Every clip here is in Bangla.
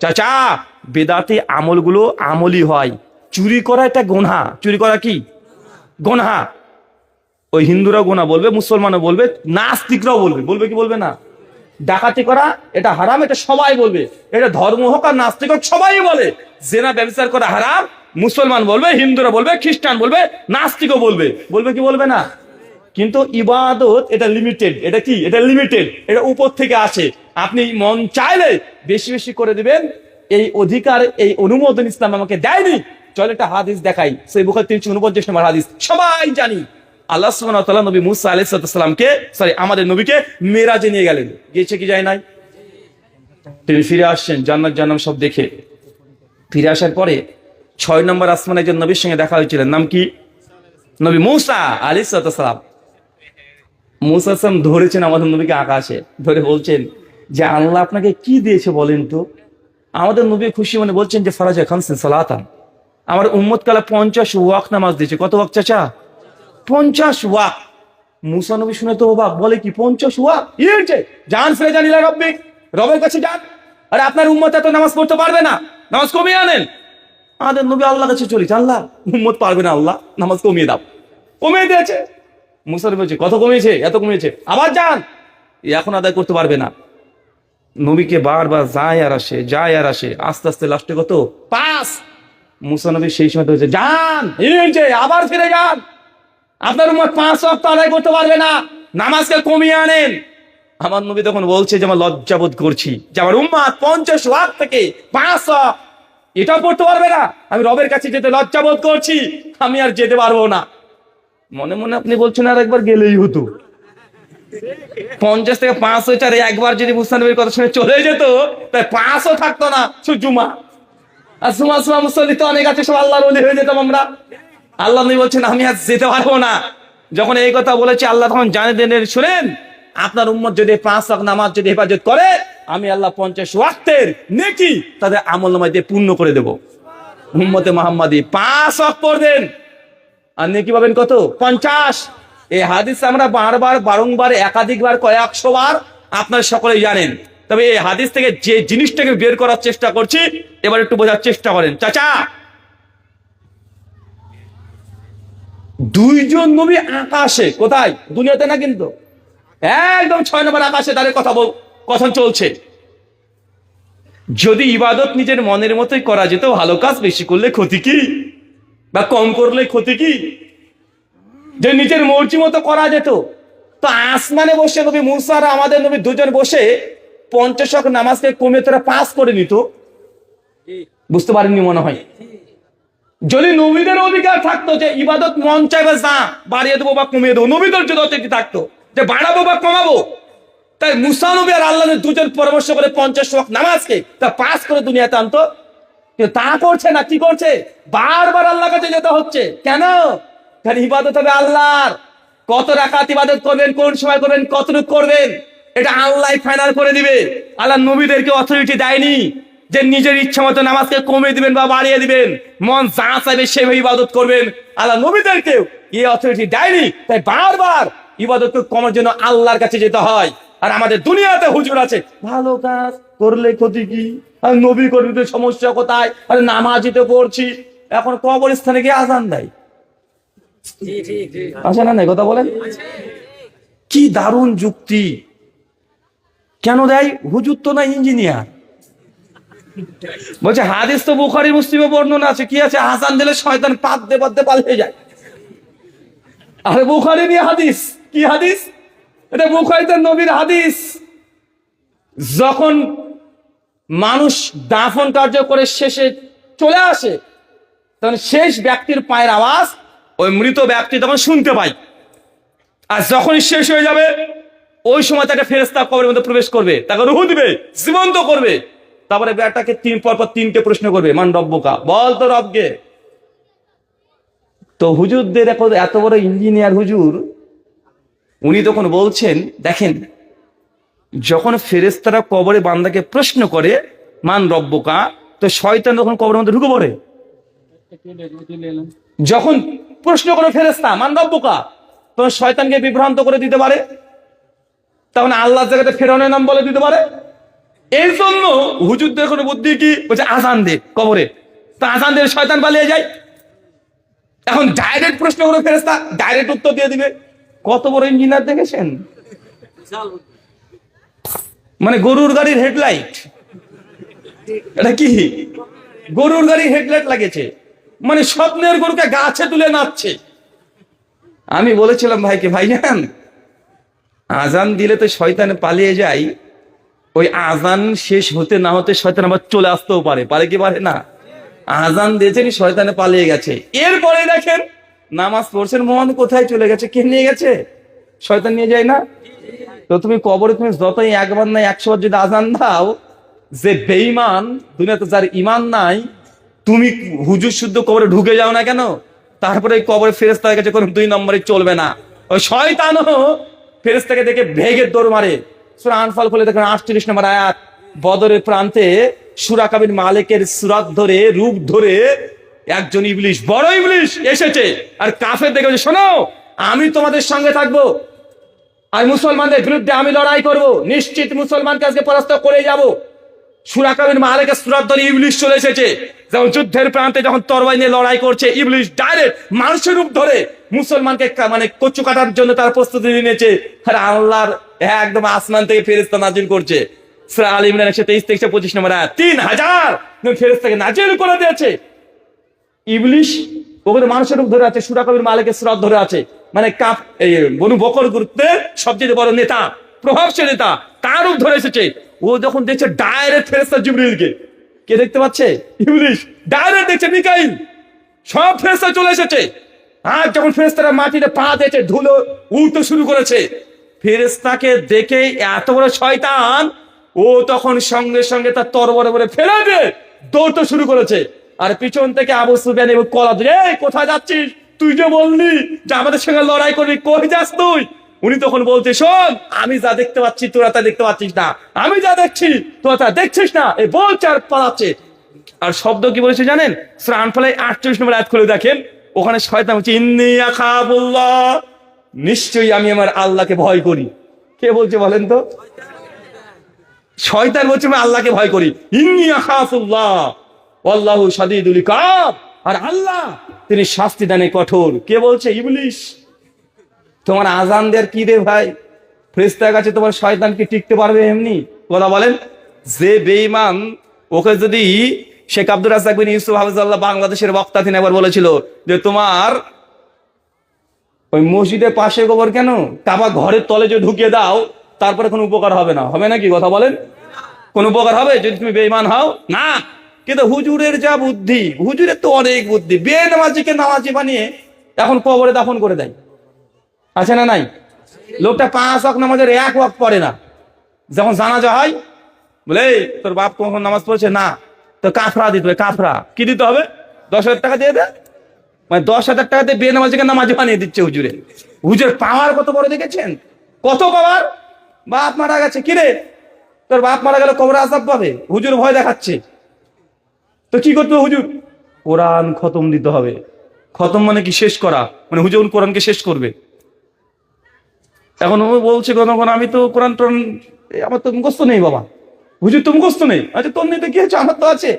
চাচা বেদাতি আমলগুলো আমলি হয়, চুরি করা এটা গুনাহ। চুরি করা কি গুনাহ? ওই হিন্দুরাও গুনাহ বলবে, মুসলমানও বলবে, নাস্তিকরাও বলবে। বলবে কি বলবে না? ডাকাতি করা এটা হারাম, এটা সবাই বলবে। এটা ধর্ম হোক আর নাস্তিক হোক সবাই বলে। জেনা ব্যভিচার করা হারাম, মুসলমান বলবে, হিন্দুরা বলবে, খ্রিস্টান বলবে, নাস্তিকও বলবে। বলবে কি বলবে না? কিন্তু ইবাদত এটা লিমিটেড। এটা কি? এটা লিমিটেড, এটা উপর থেকে আসে। আপনি মন চাইলে বেশি বেশি করে দিবেন, এই অধিকার, এই অনুমোদন ইসলাম আমাকে দেয়নি। চল একটা হাদিস দেখাই, সহিহ বুখারী 349 নম্বর হাদিস, সবাই জানি। আল্লাহ সুবহানাহু ওয়া তাআলা নবী মুসা আলাইহিস সালামকে, আমাদের নবীকে মেরাজে নিয়ে গেলেন। গিয়েছে কি যায় নাই? তিনি ফিরে আসছেন জান্নাত জাহান্নাম সব দেখে। ফিরে আসার পরে 6 নম্বর আসমানে একজন নবীর সঙ্গে দেখা হয়েছিলেন। নাম কি? নবী মুসা আলাইহিস সালাম। মুসা সালাম ধরেছেন আমাদের নবীকে আকাশে, ধরে বলছেন যে আল্লাহ আপনাকে কি দিয়েছে বলেন তো? আমাদের নবী খুশি মনে বলছেন যে ফারাজা খামসিন সালাতান, আমার উম্মত কালে 50 ওয়াক্ত নামাজ দিয়েছে। কত ওয়াক্ত চাচা? 50 ওয়াক্ত। মুসা নবী শুনে তো অবাক, বলে কি 50 ওয়াক্ত? কি হয়েছে? যান ফিরে যান ইলা রাব্বিক, রবের কাছে যান। আরে আপনার উম্মত এত নামাজ পড়তে পারবে না, নামাজ কমিয়ে আনেন। আমাদের নবী আল্লাহর কাছে চলেছে, আল্লাহ উম্মত পারবে না, আল্লাহ নামাজ কমিয়ে দাও। কমিয়ে দিয়েছে। মুসা নবী বলছে কত কমিয়েছে? এত কমিয়েছে, আবার যান, এখন আদায় করতে পারবে না। নবীকে বারবার যায় আর আসে, যায় আর আসে, আস্তে আস্তে লাস্টে কত? 5। মুসা নবী সেই সময় বলছে যান, আবার ফিরে যান, আপনার উম্মত 5 ওয়াক্ত আদায় করতে পারবে না, নামাজকে কমিয়ে আনেন। আমার নবী তখন বলছে যে আমার লজ্জাবোধ করছি যে আমার উম্মত 50 ওয়াক্ত থেকে 5 ওয়াক্ত এটাও পড়তে পারবে না, আমি রবের কাছে যেতে লজ্জাবোধ করছি, আমি আর যেতে পারবো না। মনে মনে আপনি বলছেন আর একবার গেলেই হতো। 50 থেকে 5 হয়েছে, আর একবার যদি মুসা নবীর কথা শুনে চলে যেত, তাই 5ও থাকতো না, শুধু জুমা। আর জুমা মুসল্লি তো অনেক আছে, সব আল্লাহর ওলি হয়ে যেতাম আমরা। আল্লাহ নবী বলছেন আমি আজ যেতে পারবো না। যখন এই কথা বলেছে আল্লাহ তখন জানিয়ে দিলেন, শুনেন আপনার উম্মত যদি 5 ওয়াক্ত নামাজ যদি হেফাজত করে, আমি আল্লাহ 50 ওয়াক্তের নেকি তাদের আমলনামায় দিয়ে পূর্ণ করে দেব। উম্মতে মুহাম্মাদি 5 ওয়াক্ত পড়বেন আর নেকি পাবেন কত? 50। এই হাদিস আমরা বারবার বারংবার একাধিকবার কয়েকশো বার আপনারা সকলেই জানেন। তবে এই হাদিস থেকে যে জিনিসটাকে বের করার চেষ্টা করছি, এবার একটু বোঝার চেষ্টা করেন। চাচা, 2 জন নবী আকাশে, কোথায়? দুনিয়াতে না, কিন্তু একদম 6 নম্বর আকাশে তাদের কথা চলছে। যদি ইবাদত নিজের মনের মতোই করা যেত, ভালো কাজ বেশি করলে ক্ষতি কি, বা কম করলে ক্ষতি কি? যে নিজের মর্জি মতো করা যেত, তো আসমানে বসে নবী মুসা আর আমাদের নবী দুজন বসে 50 ওয়াক্ত নামাজকে কমিয়ে তারা 5 করে নিত। বুঝতে পারেননি মনে হয়। যদি নবীদের অধিকার থাকতো যে ইবাদত মন চাইবে যা বাড়িয়ে দেবো বা কমিয়ে দেবো, নবীদের যদি অধিকার থাকতো যে বাড়াবো বা কমাবো, তাই মুসা নবী আর আল্লাহ দুজন পরামর্শ করে 50 ওয়াক্ত নামাজকে তা 5 করে দুনিয়াতে আনতো। কিন্তু তা করছে না, কি করছে? বারবার আল্লাহর কাছে যেতে হচ্ছে। কেন? কারণ ইবাদত হবে আল্লাহর। কত রাকাত ইবাদত করবেন, কোন সময় করবেন, কতটুকু করবেন, এটা আল্লাহ ফাইনাল করে দিবে। আল্লাহ নবীদেরকে অথরিটি দেয়নি যে নিজের ইচ্ছা মতো নামাজকে কমিয়ে দিবেন বা বাড়িয়ে দিবেন, মন যা চাইবে সেভাবে ইবাদত করবেন। আল্লাহ নবীদেরকেও এই অথরিটি দেয়নি। তাই বারবার ইবাদতকে কমার জন্য আল্লাহর কাছে যেতে হয়। আর আমাদের দুনিয়াতে হুজুর আছে, ভালো কাজ করলে ক্ষতি কি, আর নবী করলে সমস্যা কোথায়, আর নামাজই তো পড়ছি। এখন কবরস্থানে গিয়ে আজান দেয়, আছে না? নাই কথা বলেন, কি দারুণ যুক্তি। কেন দেয়? হুজুর তো না ইঞ্জিনিয়ার। বলছে হাদিস তো বুখারী মুসলিমে বর্ণনা আছে, কি আছে? আজান দিলে শয়তান পাদ্দে পাদ্দে পালিয়ে যায়। আরে বুখারী নিয়ে হাদিস, কি হাদিস এটা? বুখারীতে নবীর হাদিস। যখন মানুষ দাফন কার্য করে শেষে চলে আসে, তখন শেষ ব্যক্তির পায়ের আওয়াজ ওই মৃত ব্যক্তি তখন শুনতে পায়। আর যখনই শেষ হয়ে যাবে, ওই সময় তাকে ফেরেশতা কবরের মধ্যে প্রবেশ করবে, তাকে রূহ দিবে, জীবন্ত করবে। তারপরে বেটাকে পরপর 3টে প্রশ্ন করবে, মান রব্বুকা, বল তো রবকে। তো হুজুরদের এত বড় ইঞ্জিনিয়ার হুজুর, উনি তখন বলছেন, দেখেন যখন ফেরেশতারা কবরে বান্দাকে প্রশ্ন করে মান রব্বুকা, তো শয়তান তখন কবরের মধ্যে ঢুকে পড়ে। যখন প্রশ্ন করে ফেরেশতা মান রব্বুকা, তখন শয়তানকে বিভ্রান্ত করে দিতে পারে। তখন আল্লাহর জায়গাতে ফেরাউনের নাম বলে দিতে পারে। এর জন্য হুজুরদের কোনো বুদ্ধি কি বলছে আজান দে কবরে, তা আজান দিয়ে শয়তান পালিয়ে যায়। এখন ডাইরেক্ট প্রশ্ন করে ফেরেশতা ডাইরেক্ট উত্তর দিয়ে দিবে। কত বড় ইঞ্জিনিয়ার দেখেছেন, মানে গরুর গাড়ির হেডলাইট, এটা কি গরুর গাড়ির হেডলাইট লাগিয়েছে, মানে স্বপ্নের গরুকে গাছে তুলে নাচছে। আমি বলেছিলাম ভাইকে, ভাইজান আজান দিলে তো শয়তান পালিয়ে যায়, ওই আজান শেষ হতে না হতে শয়তান আবার চলে আসতেও পারে, পারে কি পারে না? আজান দিয়েছেন শয়তানে পালিয়ে গেছে, এরপরে দেখেন নামাজ পড়ছেন, মন কোথায় চলে গেছে, কে নিয়ে গেছে? শয়তান নিয়ে যায় না? তো তুমি কবরে তুমি যতই একবার নাই 100 বার যদি আজান দাও, যে বেঈমান দুনিয়াতে যার ইমান নাই, তুমি হুজুর শুদ্ধ কবরে ঢুকে যাও না কেন, তারপরে কবরে ফেরেশতার কাছে কোনো 2 নম্বরে চলবে না। ওই শয়তানও ফেরেশতাকে দেখে ভেগে দৌড় মারে। সূরা আনফাল খুলে দেখেন 38 নম্বর আয়াত, বদরের প্রান্তে সুরাকাবির মালিকের সুরাত ধরে রূপ ধরে একজন ইবলিশ, বড় ইবলিশ এসেছে, আর কাফের দেখে বলছে, শোনো আমি তোমাদের সঙ্গে থাকবো, আর মুসলমানদের বিরুদ্ধে আমি লড়াই করব, নিশ্চিত মুসলমানকে আজকে পরাস্ত করে যাব। সুরাকাবির মালিকের সুরাত ধরে ইবলিশ চলে এসেছে, যেমন যুদ্ধের প্রান্তে যখন তরবারি নিয়ে লড়াই করছে, ইবলিশ ডাইরেক্ট মানুষের রূপ ধরে মুসলমানকে মানে কচু কাটার জন্য তার প্রস্তুতি নিয়েছে। আর আল্লাহর একদম আসমান থেকে ফেরেশতা নাজিল করছে। সূরা আল ইমরান 123-25 নম্বর আয়াত, 3000 ফেরেশতাকে নাজিল করে দিয়েছে। ইবলিশ ওখানে মানুষের রূপ ধরে আছে, সুরাকাবির মালিকের সুরাত ধরে আছে, মানে কাফ এই বনু বকর গ্রুপে সবচেয়ে বড় নেতা, প্রভাবশালী নেতা, তার রূপ ধরে এসেছে। ও যখন দেখছে ডাইরেক্ট ফেরেশতা জিবরিলকে, কে দেখতে পাচ্ছে? ইবলিশ ডাইরেক্ট দেখছে মিকাইল, সব ফেরেশতা চলে এসেছে। আর যখন ফেরেশতারা মাটিতে পা দিয়েছে, ধুলো উঠতে শুরু করেছে, ফেরেশতাকে দেখে এত বড় শয়তান, ও তখন সঙ্গে সঙ্গে তার তরবারি বলে ফেলে দিয়ে দৌড়তে শুরু করেছে। আর পিছন থেকে আবু সুফিয়ান এবং কলা ধরে, এই কোথায় যাচ্ছিস, তুই যে বললি যে আমাদের সঙ্গে লড়াই করবি, কই যাস তুই? উনি তখন বলছে, শোন আমি যা দেখতে পাচ্ছি তোরা তা দেখতে পাচ্ছিস না, আমি যা দেখছি তোরা তা দেখছিস না, এই বলছে আর পালাচ্ছে। আর শব্দ কি বলেছে জানেন? সূরা আনফালে 48 নম্বর আয়াত খুলে দেখেন, ওখানে শয়তান বলছে ইন্নী আখাফুল্লাহ, নিশ্চয়ই আমি আমার আল্লাহকে ভয় করি। কে বলছে বলেন তো? শয়তান বলছে আমি আল্লাহকে ভয় করি। ইন্নী আখাফুল্লাহ ওয়াল্লাহু শাদীদুল ইকাব, আর আল্লাহ তিনি শাস্তি দানে কঠোর। কে বলছে? ইবলিশ। তোমার আজান দেওয়ার কি রে ভাই, ফেরেশতার কাছে তোমার শয়তান কি টিকতে পারবে এমনি? কথা বলেন। যে বেঈমান, ওকে যদি শেখ আব্দুর রাজ্জাক বিন ইউসুফ হাফিজাল্লাহ বাংলাদেশের বক্তা, তিনি একবার বলেছিল যে তোমার ওই মসজিদের পাশে গোবর কেন, কাবা ঘরের তলে যে ঢুকিয়ে দাও, তারপরে কোনো উপকার হবে না, হবে নাকি? কথা বলেন, কোন উপকার হবে যদি তুমি বেঈমান হও? না। কিন্তু হুজুরের যা বুদ্ধি, হুজুরের তো অনেক বুদ্ধি, বেনামাজিকে নামাজি বানিয়ে এখন কবরে দাফন করে দেয়, আছে না নাই? লোকটা 5 ওয়াক্ত নামাজের 1 ওয়াক্ত পড়ে না। যখন জানাজা হয় বলে, তোর বাপ কখন নামাজ পড়ছে না, তো কাফরা দিতে হবে। কাফরা কি দিতে হবে? 10,000 টাকা দিয়ে দেয়, মানে 10,000 টাকা দিয়ে বেনামাজিকে নামাজি বানিয়ে দিচ্ছে হুজুরে। হুজুরের পাওয়ার কত বড় দেখেছেন? কত পাওয়ার। বাপ মারা গেছে, কিরে তোর বাপ মারা গেল কবরে আযাব পাবে, হুজুর ভয় দেখাচ্ছে। তো কি করতে হবে? হুজুর কোরআন খতম দিতে হবে। খতম মানে কি? শেষ করা, মানে হুজুর কোরআনকে শেষ করবে। এখন ও বলছে কোন আমি তো কোরআন টোরআন আমার তো মুখস্থ নেই বাবা। হুজুর তো মুখস্থ নেই। আচ্ছা তোর নেই তো কি হয়েছে, আমার তো আছে।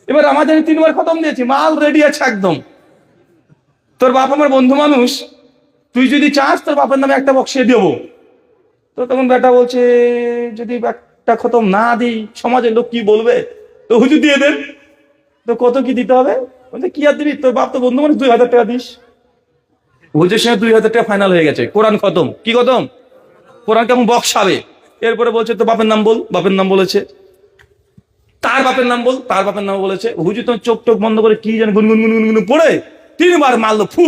এবার আমাদের 3 বার খতম দিয়েছি, মাল রেডি আছে একদম। তোর বাপ আমার বন্ধু মানুষ, তুই যদি চাস তোর বাপের নামে একটা বক্সিয়ে দেবো। তো তখন বেটা বলছে যদি একটা খতম না দিই সমাজের লোক কি বলবে, তো হুজুর দিয়ে দেন। তো কত কি দিতে হবে? বলছে কি আর দিবি, তোর বাপ তো বন্ধু মানুষ, 2,000 টাকা দিস। হুজুর সঙ্গে 2,000 টাকা ফাইনাল হয়ে গেছে, কোরআন খতম। কি খতম? কোরআন কেমন বক্সাবে। এরপরে বলছে তো বাপের নাম বল, বাপের নাম বলেছে। তার বাপের নাম বল, তার বাপের নাম বলেছে। হুজুর তো চোখ টোক বন্ধ করে কি জানি গুনগুন গুনগুন পড়ে 3 বার মারলো, ফু।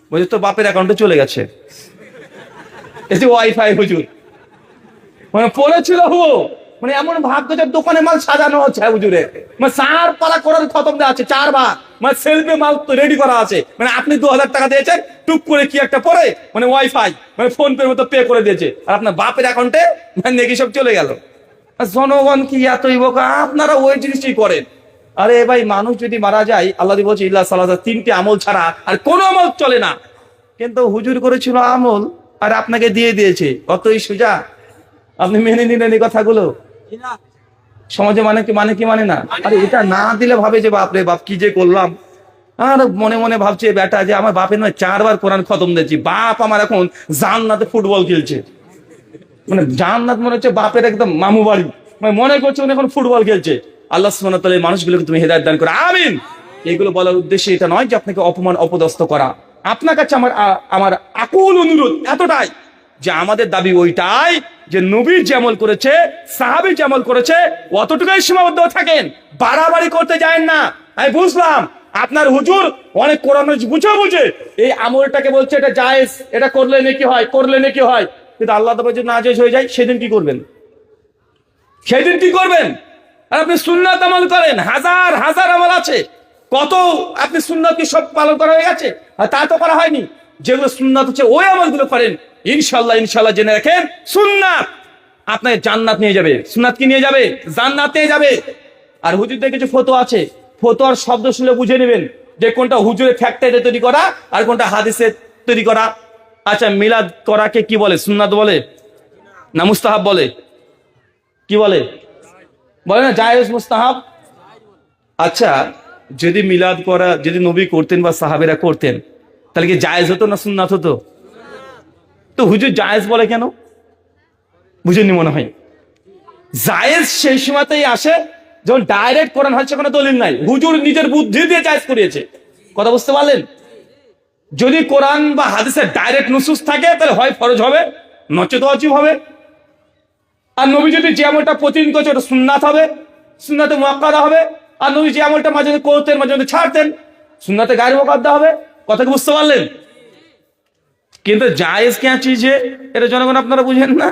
বলছে তোর বাপের অ্যাকাউন্টে চলে গেছে। এই যে ওয়াইফাই হুজুর মানে পড়েছিল হু, মানে এমন ভাগ্য যে দোকানে মাল সাজানো হচ্ছে হুজুরে, মানে 4 পালা কোরআন খতম দেওয়া আছে, 4 বার, মানে সেলফে মাল তো রেডি করা আছে। মানে আপনি 2,000 টাকা দিয়েছেন, টুক করে কি একটা পরে মানে ওয়াইফাই মানে ফোন পের মতো পে করে দিয়েছে, আর আপনার বাপের অ্যাকাউন্টে মানে নেকি সব চলে গেল। জনগণ কি এতই বোকা, আপনারা ওই জিনিসই করেন। আরে ভাই মানুষ যদি মারা যায়, আল্লাহ বলছে ইল্লা সালাত, 3টে আমল ছাড়া আর কোনো আমল চলে না। কিন্তু হুজুর করেছিল আমল আর আপনাকে দিয়ে দিয়েছে, অতই সোজা। আপনি মেনে নিলেন এই কথাগুলো? সমাজে মানে না। আরে এটা না দিলে ভাবে যে বাপরে বাপ কি যে করলাম। আর মনে মনে ভাবছে বেটা যে আমার বাপের নয় 4 বার কোরআন খতম দিয়েছি, বাপ আমার এখন জান্নাতে ফুটবল খেলছে। মানে জান্নাত মনে হচ্ছে বাপের একদম মামু বাড়ি, মানে মনে করছে উনি এখন ফুটবল খেলছে। আল্লাহ সুবহানাহু ওয়া তাআলা এই মানুষগুলোকে তুমি হেদায়েত দান করো, আমিন। এগুলো বলার উদ্দেশ্য এটা নয় যে আপনাকে অপমান অপদস্থ করা। আপনার কাছে আমার আকুল অনুরোধ এতটাই যে আমাদের দাবি ওইটাই যে নবীর যে আমল করেছে, সাহাবী যে আমল করেছে, অতটুকুই সীমাবদ্ধ থাকেন, বাড়াবাড়ি করতে যায়েন না। আমি বুঝলাম আপনার হুজুর অনেক কোরআন বুঝে এই আমলটাকে বলছে এটা জায়েজ, এটা করলে নেকি হয়, করলে নেকি হয়, কিন্তু আল্লাহ তাআলা যদি নাজেজ হয়ে যায় সেদিন কি করবেন? সেদিন কি করবেন? আর আপনি সুন্নাত আমল করেন, হাজার হাজার আমল আছে, কত আপনি সুন্নাত কি সব পালন করা হয়ে গেছে? আর তা তো করা হয়নি। যেগুলো সুন্নাত হচ্ছে ওই আমলগুলো করেন, ইনশাআল্লাহ জেনে রাখেন সুন্নাত আপনাকে জান্নাত নিয়ে যাবে। সুন্নাত কি নিয়ে যাবে? জান্নাত নিয়ে যাবে। আর হুজুরদের কিছু ফতোয়া আছে, ফতোয়ার শব্দ শুনে বুঝে নেবেন যে কোনটা হুজুরের ফ্যাক্টরিতে তৈরি করা আর কোনটা হাদিসে তৈরি করা। আচ্ছা, মিলাদ করাকে কি বলে? সুন্নাত বলে না মুস্তাহাব বলে? কি বলে? বলে না জায়েজ মুস্তাহাব। আচ্ছা, যদি মিলাদ করা যদি নবী করতেন বা সাহাবেরা করতেন তাহলে কি জায়েজ হতো না সুন্নাত হতো? তো হুজুর জায়েজ বলে কেন? বুঝেননি মনে হয়। জায়েজ সেই সময়তেই আসে যখন ডাইরেক্ট কোরআন হাদিসে কোনো দলিল নাই, হুজুর নিজের বুদ্ধি দিয়ে জায়েজ করিয়েছে। কথা বুঝতে পারলেন? যদি কোরআন বা হাদিসে ডাইরেক্ট নুসুস থাকে তাহলে হয় ফরজ হবে, নচেত ওয়াজিব হবে। আর নবী যদি যে আমলটা প্রতিদিন করছে ওটা সুন্নাত হবে, সুন্নাতে মুআক্কাদা হবে। আর নবী যে আমলটা মাঝে মাঝে করতেন মাঝে মাঝে ছাড়তেন, সুন্নাতে গায়রে মুআক্কাদা হবে। কথা কি বুঝতে পারলেন? কিন্তু জায়েজ কি চিজে এটা জনগণ আপনারা বুঝেন না।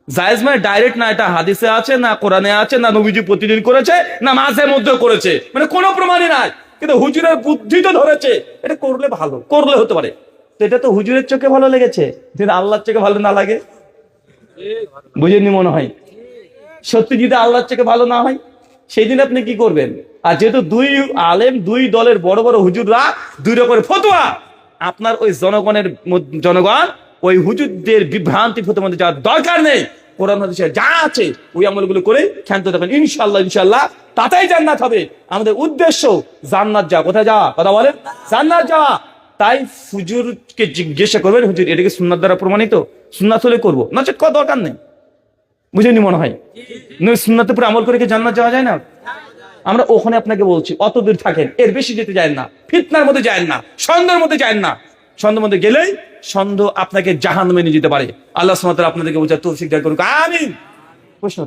জায়েজ মানে ডাইরেক্ট না, এটা হাদিসে আছে না, কোরআনে আছে না, নবীজি প্রতিদিন করেছে না, মাঝে মধ্যে করেছে, মানে কোনো প্রমাণই নাই। কিন্তু হুজুরের বুদ্ধি তো ধরেছে এটা করলে ভালো, করলে হতে পারে। তো এটা তো হুজুরের চোখে ভালো লেগেছে, যদি আল্লাহর চোখে ভালো না লাগে। বুঝেননি মনে হয়। সত্যি যদি আল্লাহর চোখে ভালো না হয় সেই দিন আপনি কি করবেন? আর যেহেতু দুই আলেম, দুই দলের বড় বড় হুজুররা দুই রকমের ফতোয়া, আপনার ওই জনগণ ওই হুজুরদের বিভ্রান্তি ফতোয়ার মধ্যে যাওয়ার দরকার নেই। কোরআন হাদিসে যা আছে ওই আমলগুলো করে ক্ষান্ত থাকবেন, ইনশাআল্লাহ তাতেই জান্নাত হবে। আমাদের উদ্দেশ্য জান্নাত যাওয়া। কোথায় যাওয়া? কথা বলেন, জান্নাত যাওয়া। তাই হুজুরকে জিজ্ঞাসা করবেন, হুজুর এটা কি সুন্নাত দ্বারা প্রমাণিত? সুন্নাত হলে করবো, নচেত করার দরকার নেই। বুঝেনি মনে হয়। সুন্নাতের উপরে আমল করে কি জান্নাত যাওয়া যায় না? আমরা ওখানে আপনাকে বলছি অত দূর থাকেন, এর বেশি যেতে যায় না, ফিতনার মধ্যে যায় না, সন্দেহের মধ্যে যায় না। সন্দেহের মধ্যে গেলেই সন্দেহ আপনাকে জাহান্নামে নিয়ে যেতে পারে। আল্লাহ সুবহানাহু ওয়া তাআলা আপনাদেরকে বোঝার তৌফিক দান করুক, আমিন। প্রশ্ন